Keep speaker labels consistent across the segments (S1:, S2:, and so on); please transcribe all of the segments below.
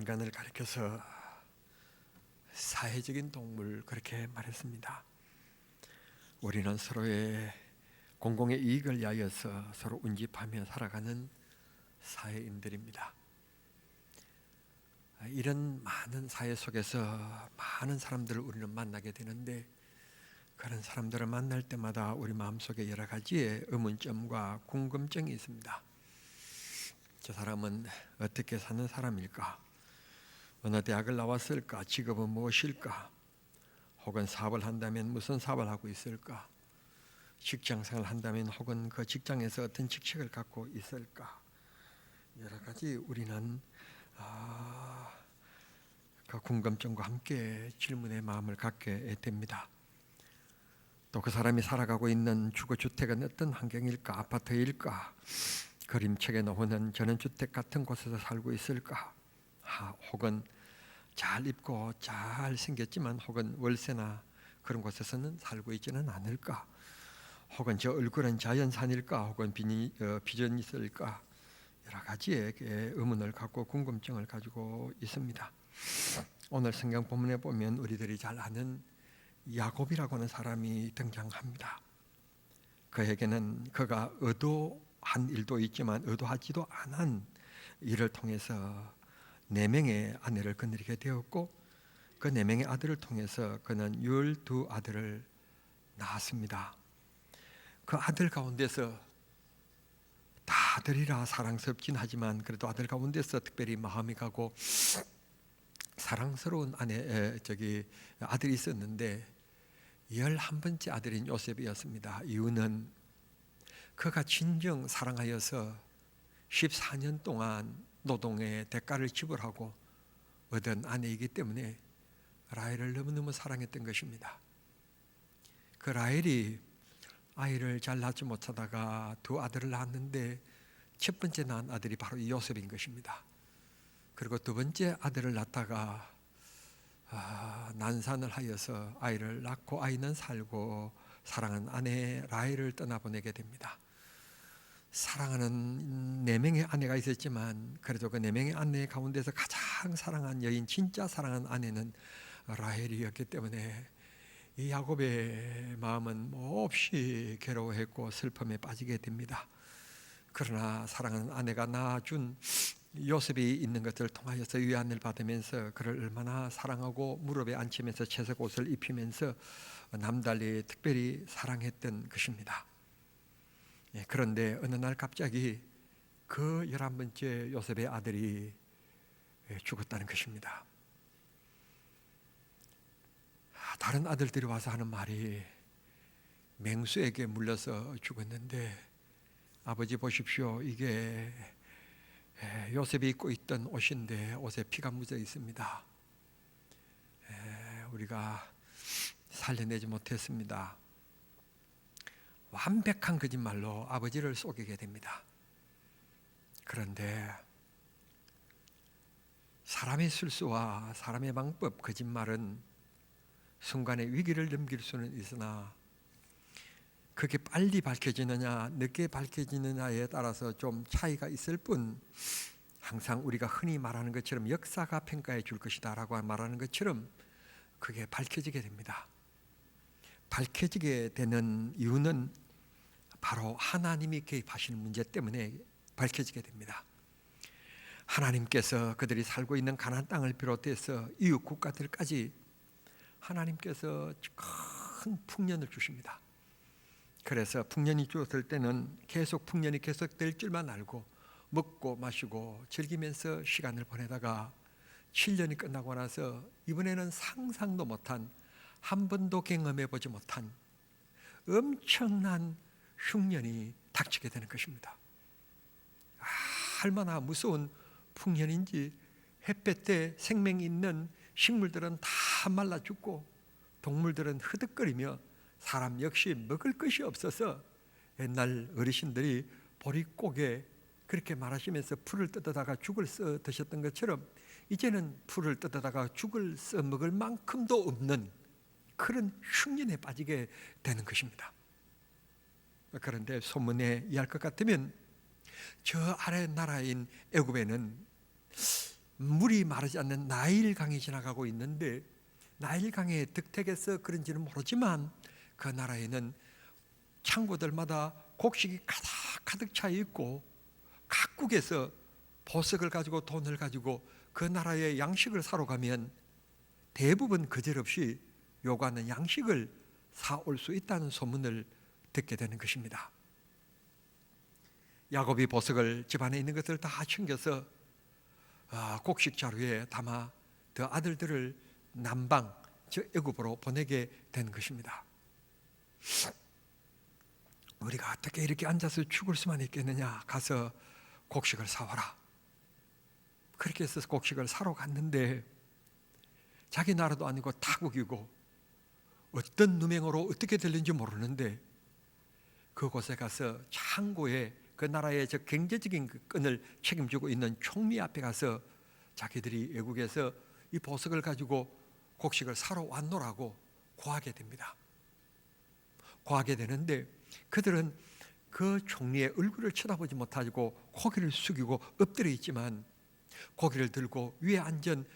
S1: 인간을 가리켜서 사회적인 동물 그렇게 말했습니다. 우리는 서로의 공공의 이익을 위하여서 서로 운집하며 살아가는 사회인들입니다. 이런 많은 사회 속에서 많은 사람들을 우리는 만나게 되는데, 그런 사람들을 만날 때마다 우리 마음속에 여러 가지의 의문점과 궁금증이 있습니다. 저 사람은 어떻게 사는 사람일까? 어느 대학을 나왔을까? 직업은 무엇일까? 혹은 사업을 한다면 무슨 사업을 하고 있을까? 직장생활을 한다면 혹은 그 직장에서 어떤 직책을 갖고 있을까? 여러 가지 우리는 그 궁금증과 함께 질문의 마음을 갖게 됩니다. 또 그 사람이 살아가고 있는 주거주택은 어떤 환경일까? 아파트일까? 그림책에 나오는 전원주택 같은 곳에서 살고 있을까? 혹은 잘 입고 잘 생겼지만 혹은 월세나 그런 곳에서는 살고 있지는 않을까? 혹은 저 얼굴은 자연산일까? 혹은 빚은 있을까? 여러 가지의 의문을 갖고 궁금증을 가지고 있습니다. 오늘 성경 본문에 보면 우리들이 잘 아는 야곱이라고 하는 사람이 등장합니다. 그에게는 그가 의도한 일도 있지만 의도하지도 않은 일을 통해서 4명의 아내를 거느리게 되었고, 그 4명의 아들을 통해서 그는 12아들을 낳았습니다. 그 아들 가운데서 다 아들이라 사랑스럽긴 하지만 그래도 아들 가운데서 특별히 마음이 가고 사랑스러운 아들이 있었는데 11번째 아들인 요셉이었습니다. 이유는 그가 진정 사랑하여서 14년 동안 노동의 대가를 지불하고 얻은 아내이기 때문에 라헬을 너무너무 사랑했던 것입니다. 그 라헬이 아이를 잘 낳지 못하다가 2 아들을 낳았는데 첫 번째 낳은 아들이 바로 이 요셉인 것입니다. 그리고 2번째 아들을 낳다가 난산을 하여서 아이를 낳고 아이는 살고 사랑하는 아내 라헬을 떠나보내게 됩니다. 사랑하는 4명의 아내가 있었지만 그래도 그 4명의 아내 가운데서 가장 사랑한 여인, 진짜 사랑하는 아내는 라헬이었기 때문에 이 야곱의 마음은 몹시 괴로워했고 슬픔에 빠지게 됩니다. 그러나 사랑하는 아내가 낳아준 요셉이 있는 것을 통하여서 위안을 받으면서 그를 얼마나 사랑하고 무릎에 앉히면서 채색 옷을 입히면서 남달리 특별히 사랑했던 것입니다. 그런데 어느 날 갑자기 그 11번째 요셉의 아들이 죽었다는 것입니다. 다른 아들들이 와서 하는 말이 맹수에게 물려서 죽었는데 아버지 보십시오, 이게 요셉이 입고 있던 옷인데 옷에 피가 묻어 있습니다. 우리가 살려내지 못했습니다. 완벽한 거짓말로 아버지를 속이게 됩니다. 그런데 사람의 실수와 사람의 방법, 거짓말은 순간의 위기를 넘길 수는 있으나 그게 빨리 밝혀지느냐 늦게 밝혀지느냐에 따라서 좀 차이가 있을 뿐, 항상 우리가 흔히 말하는 것처럼 역사가 평가해 줄 것이다 라고 말하는 것처럼 그게 밝혀지게 됩니다. 밝혀지게 되는 이유는 바로 하나님이 개입하시는 문제 때문에 밝혀지게 됩니다. 하나님께서 그들이 살고 있는 가나안 땅을 비롯해서 이웃 국가들까지 하나님께서 큰 풍년을 주십니다. 그래서 풍년이 주었을 때는 계속 풍년이 계속될 줄만 알고 먹고 마시고 즐기면서 시간을 보내다가 7년이 끝나고 나서 이번에는 상상도 못한, 한 번도 경험해 보지 못한 엄청난 흉년이 닥치게 되는 것입니다. 얼마나 무서운 풍년인지, 햇볕에 생명이 있는 식물들은 다 말라 죽고 동물들은 흐득거리며 사람 역시 먹을 것이 없어서 옛날 어르신들이 보릿고개 그렇게 말하시면서 풀을 뜯어다가 죽을 써 드셨던 것처럼 이제는 풀을 뜯어다가 죽을 써 먹을 만큼도 없는 그런 흉년에 빠지게 되는 것입니다. 그런데 소문에 의할 것 같으면 저 아래 나라인 애굽에는 물이 마르지 않는 나일강이 지나가고 있는데, 나일강의 득택에서 그런지는 모르지만 그 나라에는 창고들마다 곡식이 가득 차 있고, 각국에서 보석을 가지고 돈을 가지고 그 나라의 양식을 사러 가면 대부분 거절없이 요구하는 양식을 사올 수 있다는 소문을 듣게 되는 것입니다. 야곱이 보석을 집안에 있는 것을 다 챙겨서 곡식 자루에 담아 그 아들들을 남방 애굽으로 보내게 된 것입니다. 우리가 어떻게 이렇게 앉아서 죽을 수만 있겠느냐, 가서 곡식을 사와라. 그렇게 해서 곡식을 사러 갔는데 자기 나라도 아니고 타국이고 어떤 누명으로 어떻게 될는지 모르는데 그곳에 가서 창고에 그 나라의 저 경제적인 끈을 책임지고 있는 총리 앞에 가서 자기들이 외국에서 이 보석을 가지고 곡식을 사러 왔노라고 고하게 됩니다. 고하게 되는데 그들은 그 총리의 얼굴을 쳐다보지 못하고 고개를 숙이고 엎드려 있지만, 고개를 들고 위에 앉은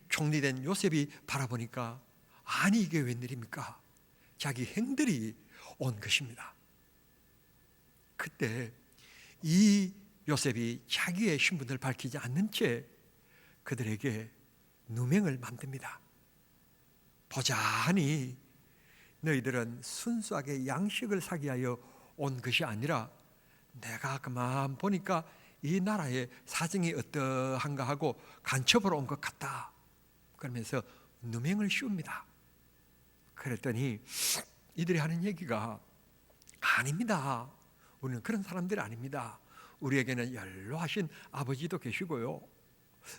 S1: 총리된 요셉이 바라보니까 아니 이게 웬일입니까? 자기 형들이 온 것입니다. 그때 이 요셉이 자기의 신분을 밝히지 않는 채 그들에게 누명을 만듭니다. 보자하니 너희들은 순수하게 양식을 사기 위하여 온 것이 아니라 내가 그만 보니까 이 나라의 사정이 어떠한가 하고 간첩으로 온 것 같다. 그러면서 누명을 씌웁니다. 그랬더니 이들이 하는 얘기가 아닙니다. 우리는 그런 사람들이 아닙니다. 우리에게는 연로하신 아버지도 계시고요.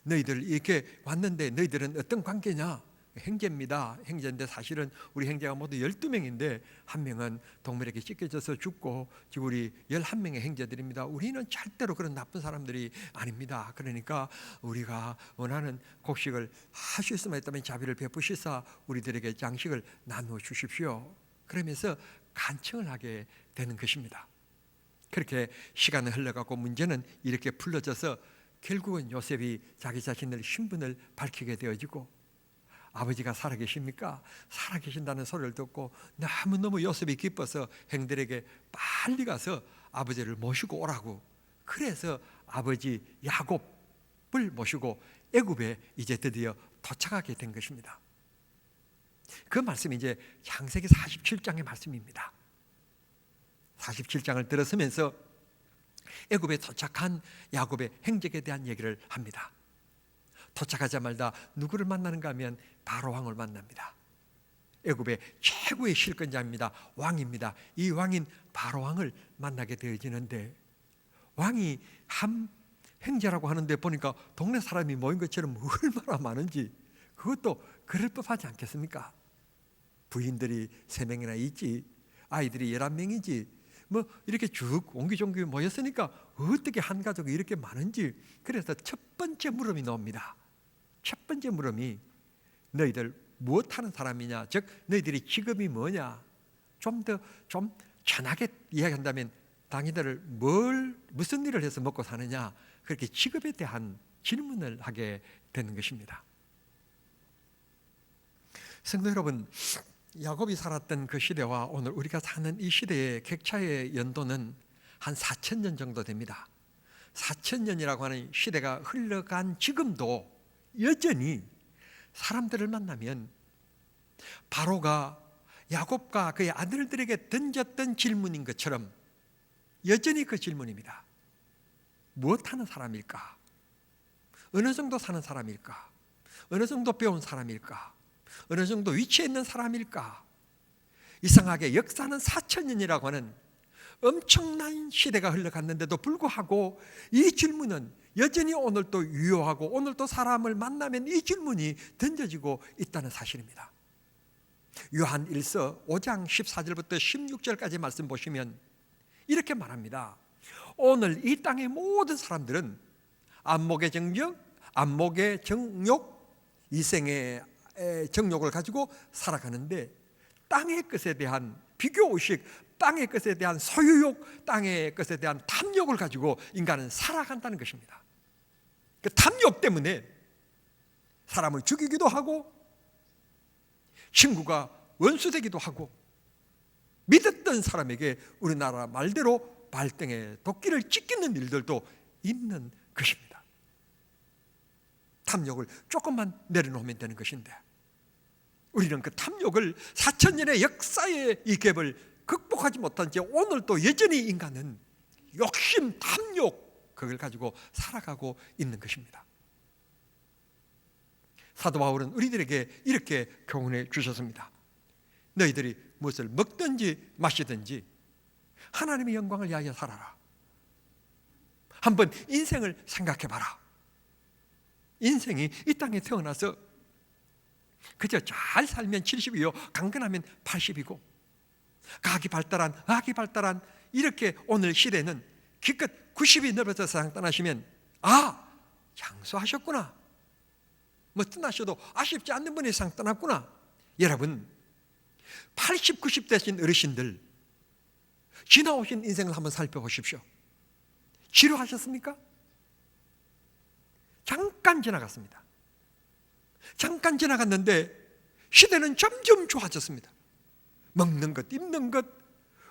S1: 너희들 이렇게 왔는데 너희들은 어떤 관계냐? 형제입니다. 형제인데 사실은 우리 형제가 모두 12명인데 한 명은 동물에게 찢겨져서 죽고 지금 우리 11명의 형제들입니다. 우리는 절대로 그런 나쁜 사람들이 아닙니다. 그러니까 우리가 원하는 곡식을 하실 수만 있다면 자비를 베푸시사 우리들에게 양식을 나누어 주십시오. 그러면서 간청을 하게 되는 것입니다. 그렇게 시간은 흘러가고 문제는 이렇게 풀려져서 결국은 요셉이 자기 자신의 신분을 밝히게 되어지고, 아버지가 살아계십니까? 살아계신다는 소리를 듣고 너무너무 요셉이 기뻐서 형들에게 빨리 가서 아버지를 모시고 오라고, 그래서 아버지 야곱을 모시고 애굽에 이제 드디어 도착하게 된 것입니다. 그 말씀이 이제 창세기 47장의 말씀입니다. 47장을 들었으면서 애굽에 도착한 야곱의 행적에 대한 얘기를 합니다. 도착하자마자 누구를 만나는가 하면 바로 왕을 만납니다. 애굽의 최고의 실권자입니다. 왕입니다. 이 왕인 바로 왕을 만나게 되어지는데, 왕이 한 행제라고 하는데 보니까 동네 사람이 모인 것처럼 얼마나 많은지, 그것도 그럴 법하지 않겠습니까? 부인들이 3명이나 있지, 아이들이 11명이지, 뭐 이렇게 쭉 옹기종기 모였으니까 어떻게 한 가족이 이렇게 많은지. 그래서 첫 번째 물음이 나옵니다. 첫 번째 물음이 너희들 무엇하는 사람이냐, 즉 너희들이 직업이 뭐냐. 좀 편하게 이야기한다면 당이들을 무슨 일을 해서 먹고 사느냐, 그렇게 직업에 대한 질문을 하게 되는 것입니다. 성도 여러분, 야곱이 살았던 그 시대와 오늘 우리가 사는 이 시대의 격차의 연도는 한 4,000년 정도 됩니다. 4,000년이라고 하는 시대가 흘러간 지금도 여전히 사람들을 만나면 바로가 야곱과 그의 아들들에게 던졌던 질문인 것처럼 여전히 그 질문입니다. 무엇하는 사람일까? 어느 정도 사는 사람일까? 어느 정도 배운 사람일까? 어느 정도 위치에 있는 사람일까? 이상하게 역사는 4,000년이라고 하는 엄청난 시대가 흘러갔는데도 불구하고 이 질문은 여전히 오늘도 유효하고 오늘도 사람을 만나면 이 질문이 던져지고 있다는 사실입니다. 요한 1서 5장 14절부터 16절까지 말씀 보시면 이렇게 말합니다. 오늘 이 땅의 모든 사람들은 안목의 정욕, 이생의 정욕을 가지고 살아가는데, 땅의 것에 대한 비교의식, 땅의 것에 대한 소유욕, 땅의 것에 대한 탐욕을 가지고 인간은 살아간다는 것입니다. 그 탐욕 때문에 사람을 죽이기도 하고 친구가 원수되기도 하고 믿었던 사람에게 우리나라 말대로 발등에 도끼를 찍히는 일들도 있는 것입니다. 탐욕을 조금만 내려놓으면 되는 것인데 우리는 그 탐욕을 4000년의 역사의 이 갭을 극복하지 못한 채 오늘도 여전히 인간은 욕심, 탐욕 그걸 가지고 살아가고 있는 것입니다. 사도 바울은 우리들에게 이렇게 교훈해 주셨습니다. 너희들이 무엇을 먹든지 마시든지 하나님의 영광을 위하여 살아라. 한번 인생을 생각해봐라. 인생이 이 땅에 태어나서 그저 잘 살면 70이요 강건하면 80이고 과학이 발달한 이렇게 오늘 시대는 기껏 90이 넘어서 세상 떠나시면 장수하셨구나, 뭐 떠나셔도 아쉽지 않는 분이 세상 떠났구나. 여러분 80, 90 되신 어르신들 지나오신 인생을 한번 살펴보십시오. 지루하셨습니까? 잠깐 지나갔습니다. 잠깐 지나갔는데 시대는 점점 좋아졌습니다. 먹는 것, 입는 것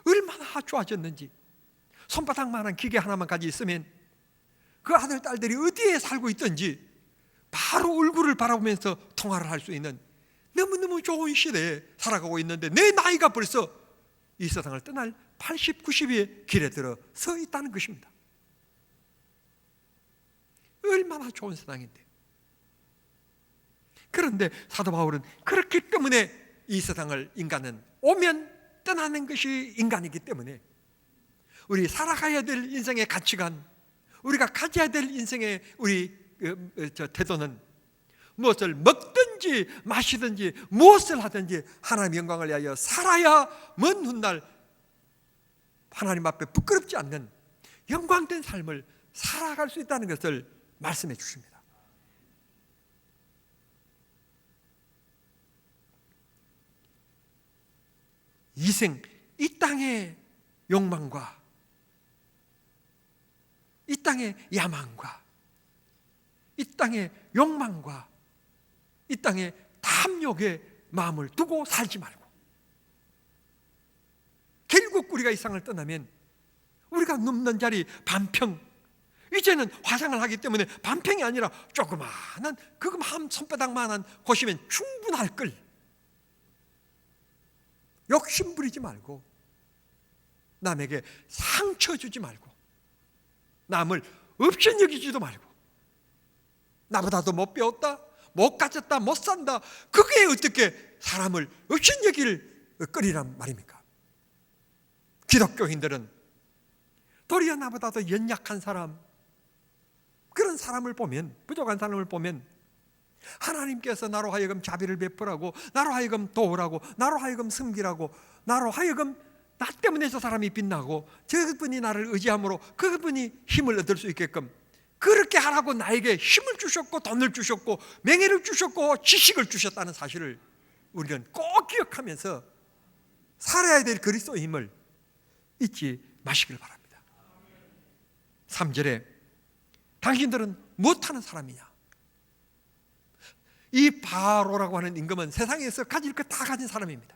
S1: 얼마나 좋아졌는지. 손바닥만한 기계 하나만 가지고 있으면 그 아들, 딸들이 어디에 살고 있든지 바로 얼굴을 바라보면서 통화를 할 수 있는 너무너무 좋은 시대에 살아가고 있는데 내 나이가 벌써 이 세상을 떠날 80, 90의 길에 들어 서 있다는 것입니다. 얼마나 좋은 세상인데. 그런데 사도 바울은 그렇기 때문에 이 세상을 인간은 오면 떠나는 것이 인간이기 때문에 우리 살아가야 될 인생의 가치관, 우리가 가져야 될 인생의 우리 태도는 무엇을 먹든지 마시든지 무엇을 하든지 하나님의 영광을 위하여 살아야 먼 훗날 하나님 앞에 부끄럽지 않는 영광된 삶을 살아갈 수 있다는 것을 말씀해 주십니다. 이생, 이 땅의 욕망과 이 땅의 야망과 이 땅의 욕망과 이 땅의 탐욕에 마음을 두고 살지 말고 결국 우리가 이 세상을 떠나면 우리가 눕는 자리 반평, 이제는 화장을 하기 때문에 반평이 아니라 조그마한 그거 한 손바닥만한 곳이면 충분할 걸. 욕심 부리지 말고 남에게 상처 주지 말고 남을 없인 여기지도 말고 나보다도 못 배웠다, 못 가졌다, 못 산다, 그게 어떻게 사람을 없인 여길 거리란 말입니까? 기독교인들은 도리어 나보다도 연약한 사람, 그런 사람을 보면, 부족한 사람을 보면 하나님께서 나로 하여금 자비를 베풀라고, 나로 하여금 도우라고, 나로 하여금 섬기라고, 나로 하여금 나 때문에 저 사람이 빛나고 저분이 나를 의지함으로 그분이 힘을 얻을 수 있게끔 그렇게 하라고 나에게 힘을 주셨고 돈을 주셨고 명예를 주셨고 지식을 주셨다는 사실을 우리는 꼭 기억하면서 살아야 될 그리스도의 힘을 잊지 마시길 바랍니다. 3절에 당신들은 무엇하는 사람이냐? 이 바로라고 하는 임금은 세상에서 가질 것 다 가진 사람입니다.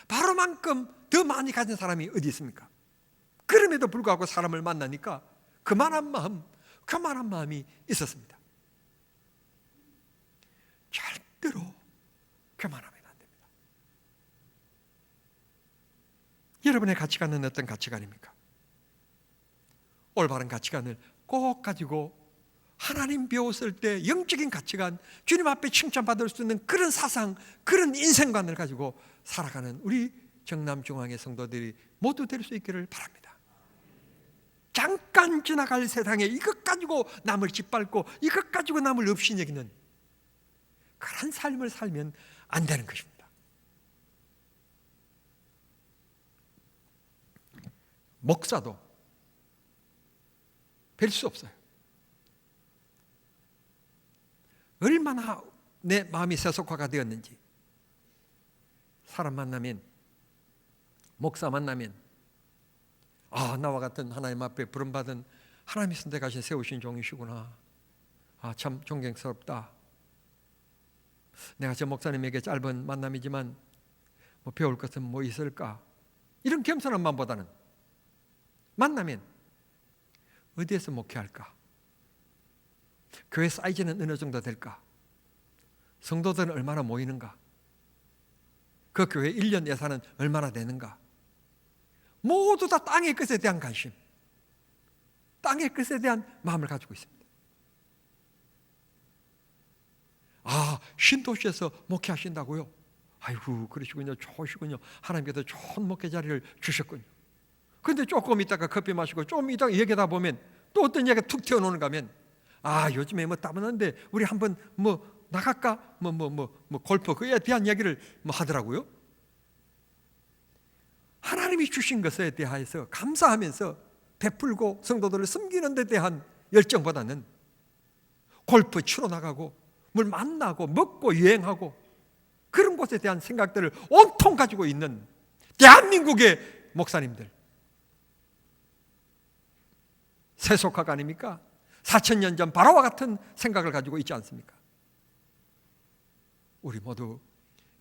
S1: 바로만큼 더 많이 가진 사람이 어디 있습니까? 그럼에도 불구하고 사람을 만나니까 그만한 마음이 있었습니다. 절대로 교만하면 안 됩니다. 여러분의 가치관은 어떤 가치관입니까? 올바른 가치관을 꼭 가지고 하나님 배웠을 때 영적인 가치관, 주님 앞에 칭찬받을 수 있는 그런 사상, 그런 인생관을 가지고 살아가는 우리 정남중앙의 성도들이 모두 될 수 있기를 바랍니다. 잠깐 지나갈 세상에 이것 가지고 남을 짓밟고 이것 가지고 남을 없이 여기는 그런 삶을 살면 안 되는 것입니다. 목사도 별 수 없어요. 얼마나 내 마음이 세속화가 되었는지. 사람 만나면, 목사 만나면 나와 같은 하나님 앞에 부름받은 하나님이 선택하신 세우신 종이시구나. 참 존경스럽다. 내가 저 목사님에게 짧은 만남이지만 뭐 배울 것은 뭐 있을까? 이런 겸손한 마음보다는 만나면 어디에서 목회할까? 교회 사이즈는 어느 정도 될까? 성도들은 얼마나 모이는가? 그 교회 1년 예산은 얼마나 되는가? 모두 다 땅의 것에 대한 관심, 땅의 것에 대한 마음을 가지고 있습니다. 아, 신도시에서 목회하신다고요? 아이고, 그러시군요. 좋으시군요. 하나님께서 좋은 목회 자리를 주셨군요. 근데 조금 있다가 커피 마시고 좀 있다가 얘기하다 보면 또 어떤 얘기가 툭 튀어나오는가 하면, 아, 요즘에 뭐 따분한데 우리 한번 뭐 나갈까? 골프 그에 대한 얘기를 뭐 하더라고요. 하나님이 주신 것에 대하여서 감사하면서 베풀고 성도들을 섬기는 데 대한 열정보다는 골프 치러 나가고 뭘 만나고 먹고 여행하고 그런 것에 대한 생각들을 온통 가지고 있는 대한민국의 목사님들, 세속화가 아닙니까? 4,000년 전 바로와 같은 생각을 가지고 있지 않습니까? 우리 모두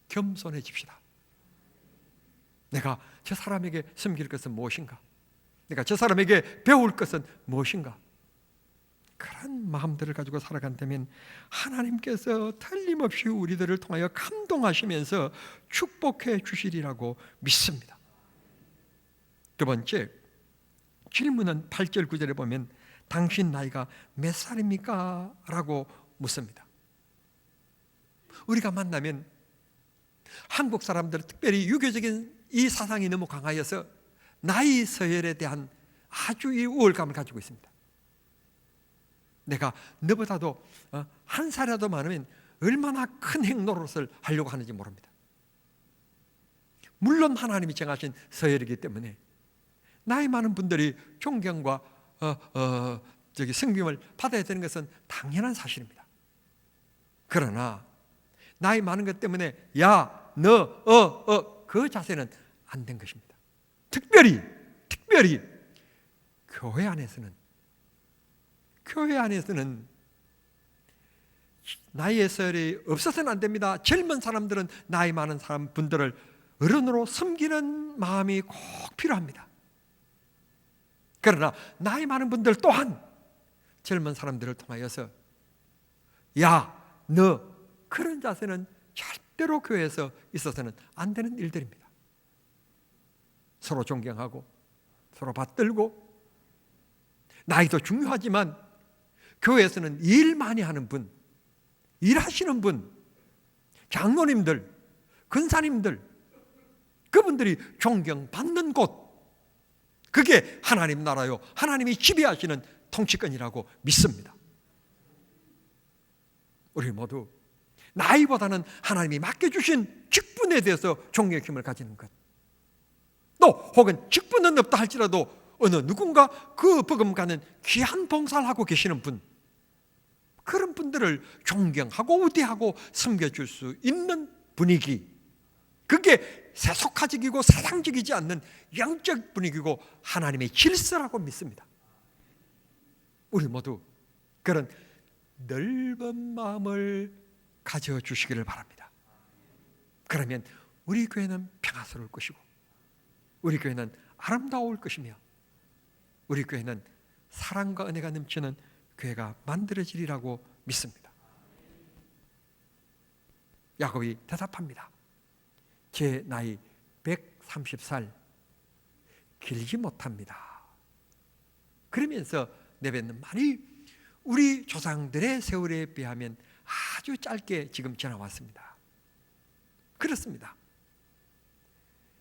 S1: 겸손해집시다. 내가 저 사람에게 섬길 것은 무엇인가? 내가 저 사람에게 배울 것은 무엇인가? 그런 마음들을 가지고 살아간다면 하나님께서 틀림없이 우리들을 통하여 감동하시면서 축복해 주시리라고 믿습니다. 두 번째, 질문은 8절 9절에 보면 당신 나이가 몇 살입니까? 라고 묻습니다. 우리가 만나면 한국 사람들, 특별히 유교적인 이 사상이 너무 강하여서 나이 서열에 대한 아주 이 우월감을 가지고 있습니다. 내가 너보다도 한 살이라도 많으면 얼마나 큰 행노릇을 하려고 하는지 모릅니다. 물론 하나님이 정하신 서열이기 때문에 나이 많은 분들이 존경과 성김을 받아야 되는 것은 당연한 사실입니다. 그러나 나이 많은 것 때문에 야, 너, 그 자세는 안 된 것입니다. 특별히 교회 안에서는 나이의 서열이 없어서는 안 됩니다. 젊은 사람들은 나이 많은 분들을 어른으로 섬기는 마음이 꼭 필요합니다. 그러나 나이 많은 분들 또한 젊은 사람들을 통하여서 야, 너, 그런 자세는 절대로 교회에서 있어서는 안 되는 일들입니다. 서로 존경하고 서로 받들고, 나이도 중요하지만 교회에서는 일 많이 하는 분, 일하시는 분, 장로님들, 근사님들, 그분들이 존경받는 곳, 그게 하나님 나라요, 하나님이 지배하시는 통치권이라고 믿습니다. 우리 모두 나이보다는 하나님이 맡겨주신 직분에 대해서 존경의 힘을 가지는 것, 또 혹은 직분은 없다 할지라도 어느 누군가 그 버금가는 귀한 봉사를 하고 계시는 분, 그런 분들을 존경하고 우대하고 섬겨줄 수 있는 분위기, 그게 세속화적이고 사상적이지 않는 영적 분위기고 하나님의 질서라고 믿습니다. 우리 모두 그런 넓은 마음을 가져주시기를 바랍니다. 그러면 우리 교회는 평화스러울 것이고, 우리 교회는 아름다울 것이며, 우리 교회는 사랑과 은혜가 넘치는 교회가 만들어지리라고 믿습니다. 야곱이 대답합니다. 제 나이 130살 길지 못합니다. 그러면서 내뱉는 말이 우리 조상들의 세월에 비하면 아주 짧게 지금 지나왔습니다. 그렇습니다.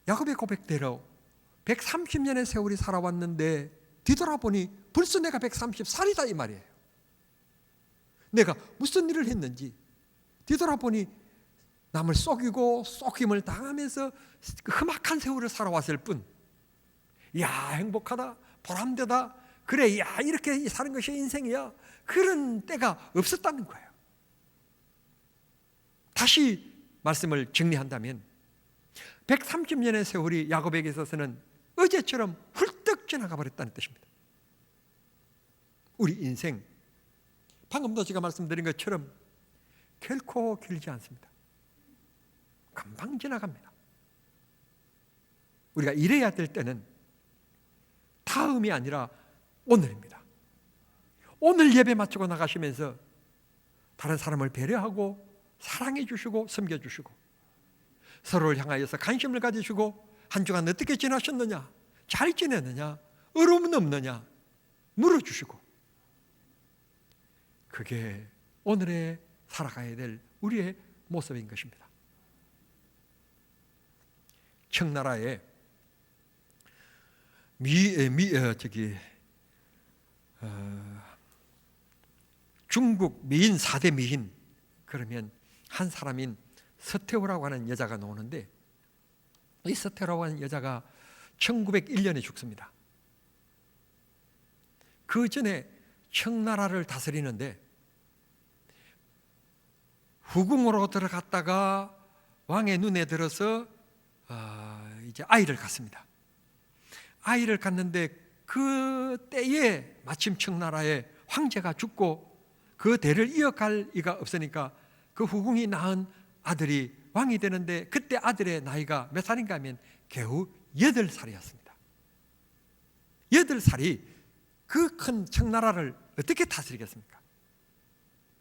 S1: 야곱의 고백대로 130년의 세월이 살아왔는데 뒤돌아보니 벌써 내가 130살이다 이 말이에요. 내가 무슨 일을 했는지 뒤돌아보니 남을 속이고 속임을 당하면서 험악한 세월을 살아왔을 뿐, 야, 행복하다, 보람되다, 그래, 야, 이렇게 사는 것이 인생이야, 그런 때가 없었다는 거예요. 다시 말씀을 정리한다면 130년의 세월이 야곱에게 있어서는 어제처럼 훌떡 지나가 버렸다는 뜻입니다. 우리 인생, 방금도 제가 말씀드린 것처럼 결코 길지 않습니다. 금방 지나갑니다. 우리가 이래야 될 때는 다음이 아니라 오늘입니다. 오늘 예배 마치고 나가시면서 다른 사람을 배려하고 사랑해 주시고 섬겨 주시고 서로를 향하여서 관심을 가지시고 한 주간 어떻게 지나셨느냐, 잘 지냈느냐, 어려움은 없느냐 물어주시고, 그게 오늘의 살아가야 될 우리의 모습인 것입니다. 청나라에 중국 미인 4대 미인 그러면 한 사람인 서태후라고 하는 여자가 나오는데, 이 서태후라고 하는 여자가 1901년에 죽습니다. 그 전에 청나라를 다스리는데 후궁으로 들어갔다가 왕의 눈에 들어서 이제 아이를 갖습니다. 아이를 갖는데 그 때에 마침 청나라에 황제가 죽고 그 대를 이어갈 이가 없으니까 그 후궁이 낳은 아들이 왕이 되는데, 그때 아들의 나이가 몇 살인가 하면 겨우 8살이었습니다. 8살이 그 큰 청나라를 어떻게 다스리겠습니까?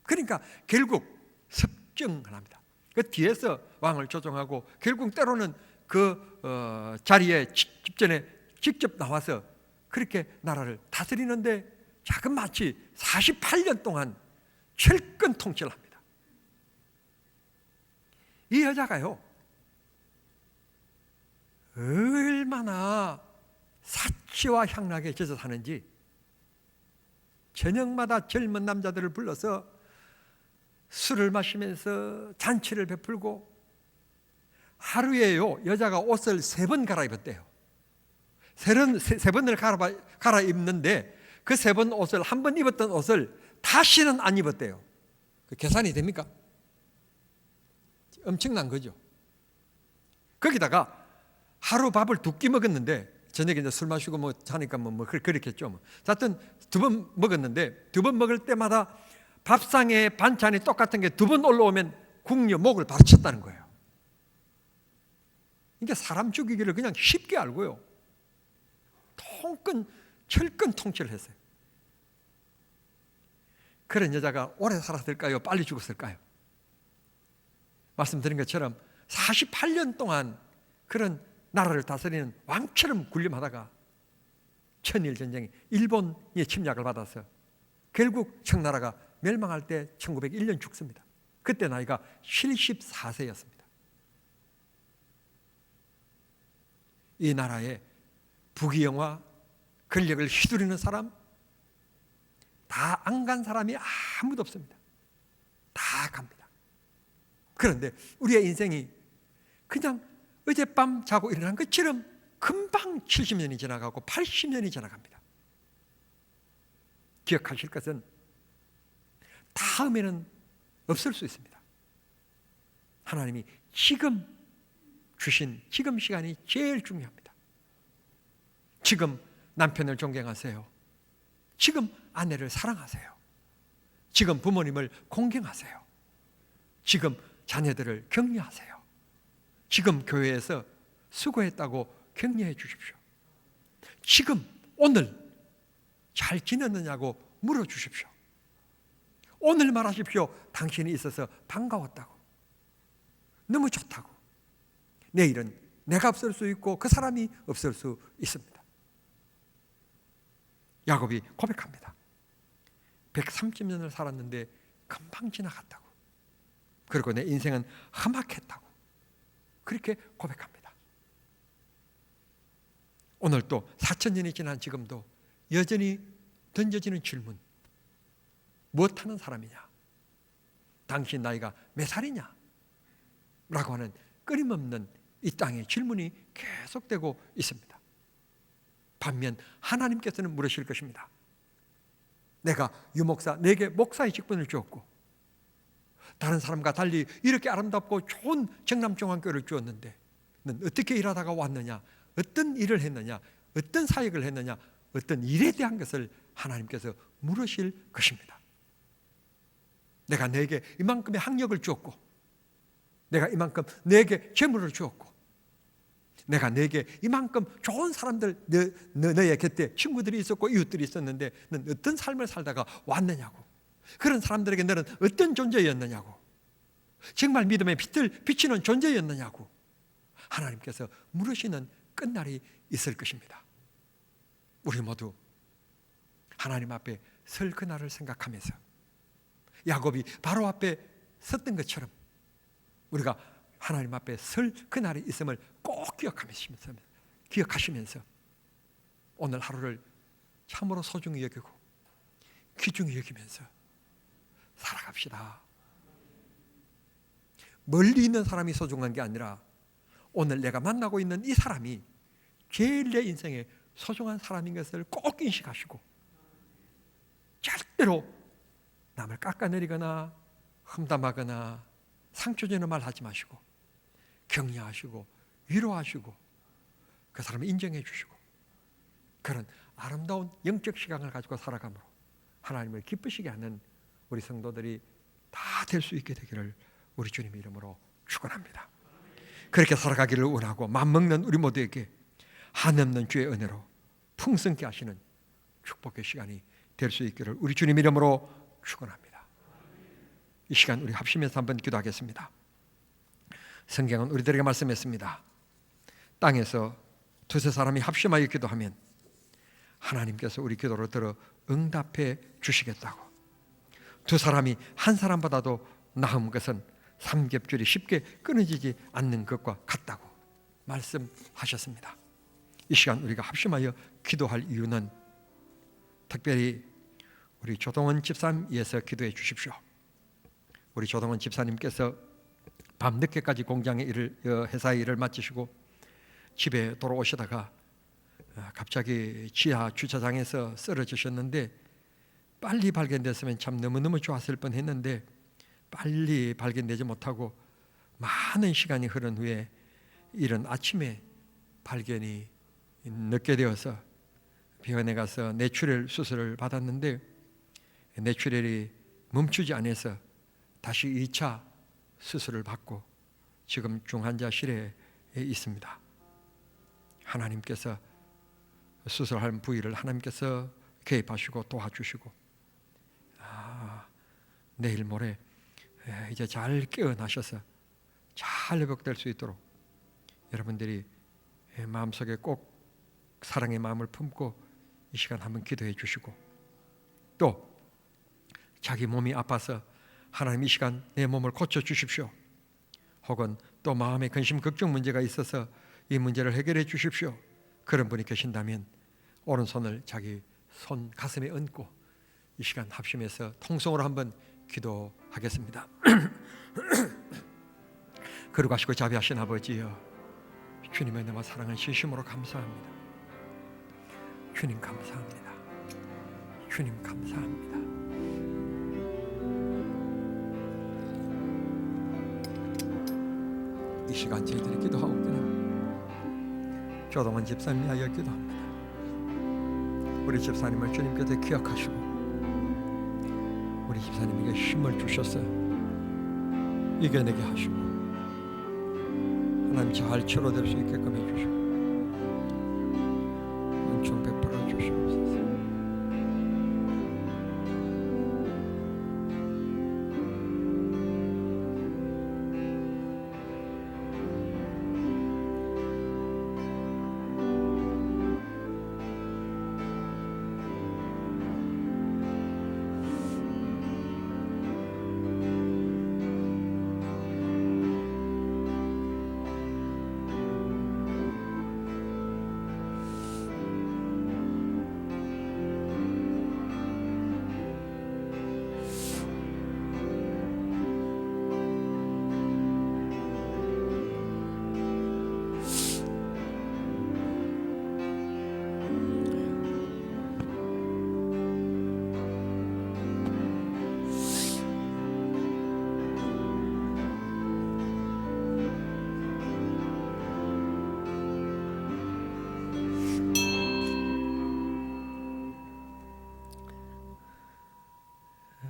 S1: 그러니까 결국 섭정을 합니다. 그 뒤에서 왕을 조종하고 결국 때로는 그 자리에 집전에 직접 나와서 그렇게 나라를 다스리는데, 자금 마치 48년 동안 철권 통치를 합니다. 이 여자가요, 얼마나 사치와 향락에 젖어 사는지 저녁마다 젊은 남자들을 불러서 술을 마시면서 잔치를 베풀고, 하루에요 여자가 옷을 3번 갈아입었대요. 3번을 갈아입는데 그 3번 옷을, 한 번 입었던 옷을 다시는 안 입었대요. 그 계산이 됩니까? 엄청난 거죠. 거기다가 하루 밥을 2끼 먹었는데, 저녁에 이제 술 마시고 뭐 자니까 뭐 그렇겠죠. 하여튼 2번 먹었는데 2번 먹을 때마다 밥상에 반찬이 똑같은 게 2번 올라오면 궁녀 목을 바로 쳤다는 거예요. 이게 사람 죽이기를 그냥 쉽게 알고요, 철권 통치를 했어요. 그런 여자가 오래 살았을까요? 빨리 죽었을까요? 말씀드린 것처럼 48년 동안 그런 나라를 다스리는 왕처럼 군림하다가 천일전쟁, 일본의 침략을 받아서 결국 청나라가 멸망할 때 1901년 죽습니다. 그때 나이가 74세였습니다. 이 나라에 부귀영화, 권력을 휘두르는 사람, 다 안 간 사람이 아무도 없습니다. 다 갑니다. 그런데 우리의 인생이 그냥 어젯밤 자고 일어난 것처럼 금방 70년이 지나가고 80년이 지나갑니다. 기억하실 것은 다음에는 없을 수 있습니다. 하나님이 지금 주신 지금 시간이 제일 중요합니다. 지금 남편을 존경하세요. 지금 아내를 사랑하세요. 지금 부모님을 공경하세요. 지금 자녀들을 격려하세요. 지금 교회에서 수고했다고 격려해 주십시오. 지금 오늘 잘 지냈느냐고 물어주십시오. 오늘 말하십시오. 당신이 있어서 반가웠다고, 너무 좋다고. 내일은 내가 없을 수 있고 그 사람이 없을 수 있습니다. 야곱이 고백합니다. 130년을 살았는데 금방 지나갔다고, 그리고 내 인생은 험악했다고 그렇게 고백합니다. 오늘 또 4000년이 지난 지금도 여전히 던져지는 질문, 무엇하는 사람이냐, 당신 나이가 몇 살이냐 라고 하는 끊임없는 이 땅의 질문이 계속되고 있습니다. 반면 하나님께서는 물으실 것입니다. 내가 유목사, 내게 목사의 직분을 주었고 다른 사람과 달리 이렇게 아름답고 좋은 정남종안교를 주었는데 넌 어떻게 일하다가 왔느냐, 어떤 일을 했느냐, 어떤 사역을 했느냐, 어떤 일에 대한 것을 하나님께서 물으실 것입니다. 내가 너에게 이만큼의 학력을 주었고, 내가 이만큼 너에게 재물을 주었고, 내가 너에게 이만큼 좋은 사람들, 너의 곁에 친구들이 있었고 이웃들이 있었는데 넌 어떤 삶을 살다가 왔느냐고, 그런 사람들에게 너는 어떤 존재였느냐고, 정말 믿음의 빛을 비치는 존재였느냐고 하나님께서 물으시는 끝날이 있을 것입니다. 우리 모두 하나님 앞에 설 그날을 생각하면서 야곱이 바로 앞에 섰던 것처럼 우리가 하나님 앞에 설 그날이 있음을 꼭 기억하시면서 오늘 하루를 참으로 소중히 여기고 귀중히 여기면서 살아갑시다. 멀리 있는 사람이 소중한 게 아니라 오늘 내가 만나고 있는 이 사람이 제일 내 인생에 소중한 사람인 것을 꼭 인식하시고 절대로 남을 깎아내리거나 험담하거나 상처 주는 말 하지 마시고 격려하시고 위로하시고 그 사람을 인정해 주시고 그런 아름다운 영적 시간을 가지고 살아감으로 하나님을 기쁘시게 하는 우리 성도들이 다 될 수 있게 되기를 우리 주님의 이름으로 축원합니다. 그렇게 살아가기를 원하고 맘먹는 우리 모두에게 한없는 주의 은혜로 풍성케 하시는 축복의 시간이 될 수 있기를 우리 주님 이름으로 축원합니다. 이 시간 우리 합심해서 한번 기도하겠습니다. 성경은 우리들에게 말씀했습니다. 땅에서 두세 사람이 합심하여 기도하면 하나님께서 우리 기도를 들어 응답해 주시겠다고. 두 사람이 한 사람보다도 나은 것은 삼겹줄이 쉽게 끊어지지 않는 것과 같다고 말씀하셨습니다. 이 시간 우리가 합심하여 기도할 이유는 특별히 우리 조동원 집사님 위해서 기도해 주십시오. 우리 조동원 집사님께서 밤늦게까지 공장의 일을, 회사의 일을 마치시고 집에 돌아오시다가 갑자기 지하 주차장에서 쓰러지셨는데 빨리 발견됐으면 참 너무너무 좋았을 뻔했는데 빨리 발견되지 못하고 많은 시간이 흐른 후에 이른 아침에 발견이 늦게 되어서 병원에 가서 뇌출혈 수술을 받았는데 뇌출혈이 멈추지 않아서 다시 2차 수술을 받고 지금 중환자실에 있습니다. 하나님께서 수술할 부위를 하나님께서 개입하시고 도와주시고 내일 모레 이제 잘 깨어나셔서 잘 회복될 수 있도록 여러분들이 마음속에 꼭 사랑의 마음을 품고 이 시간 한번 기도해 주시고 또 자기 몸이 아파서 하나님 이 시간 내 몸을 고쳐 주십시오. 혹은 또 마음에 근심 걱정 문제가 있어서 이 문제를 해결해 주십시오. 그런 분이 계신다면 오른손을 자기 손 가슴에 얹고 이 시간 합심해서 통성으로 한번 기도하겠습니다. 그러고 하시고 자비하신 아버지여, 주님의 은혜와 사랑은 진심으로 감사합니다. 주님 감사합니다. 주님 감사합니다. 이 시간 저희들이 기도하고 있는 조동원 집사님 위하여 기도합니다. 우리 집사님을 주님께서 기억하시고 우리 집사님에게 힘을 주셔서 이겨내게 하시고 하나님 잘 치료될 수 있게끔 해주시고 은총 베풀어 주시옵소서.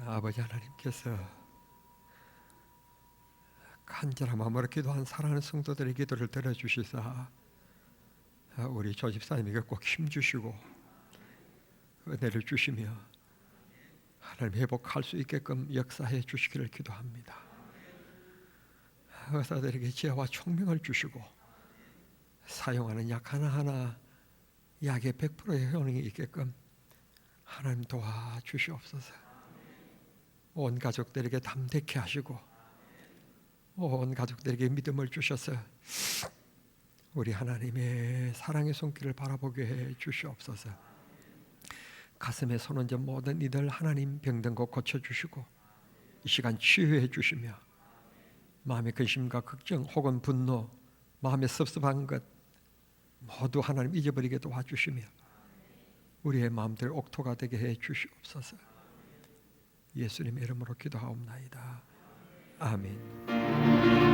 S1: 아버지 하나님께서 간절한 마음으로 기도한 사랑하는 성도들의 기도를 들어주시사 우리 조 집사님에게 꼭 힘주시고 은혜를 주시며 하나님 회복할 수 있게끔 역사해 주시기를 기도합니다. 의사들에게 지혜와 총명을 주시고 사용하는 약 하나하나 약의 100%의 효능이 있게끔 하나님 도와주시옵소서. 온 가족들에게 담대케 하시고 온 가족들에게 믿음을 주셔서 우리 하나님의 사랑의 손길을 바라보게 해 주시옵소서. 가슴에 손 얹은 모든 이들 하나님 병든 것 고쳐주시고 이 시간 치유해 주시며 마음의 근심과 걱정 혹은 분노, 마음의 섭섭한 것 모두 하나님 잊어버리게 도와주시며 우리의 마음들 옥토가 되게 해 주시옵소서. 예수님의 이름으로 기도하옵나이다. 아멘.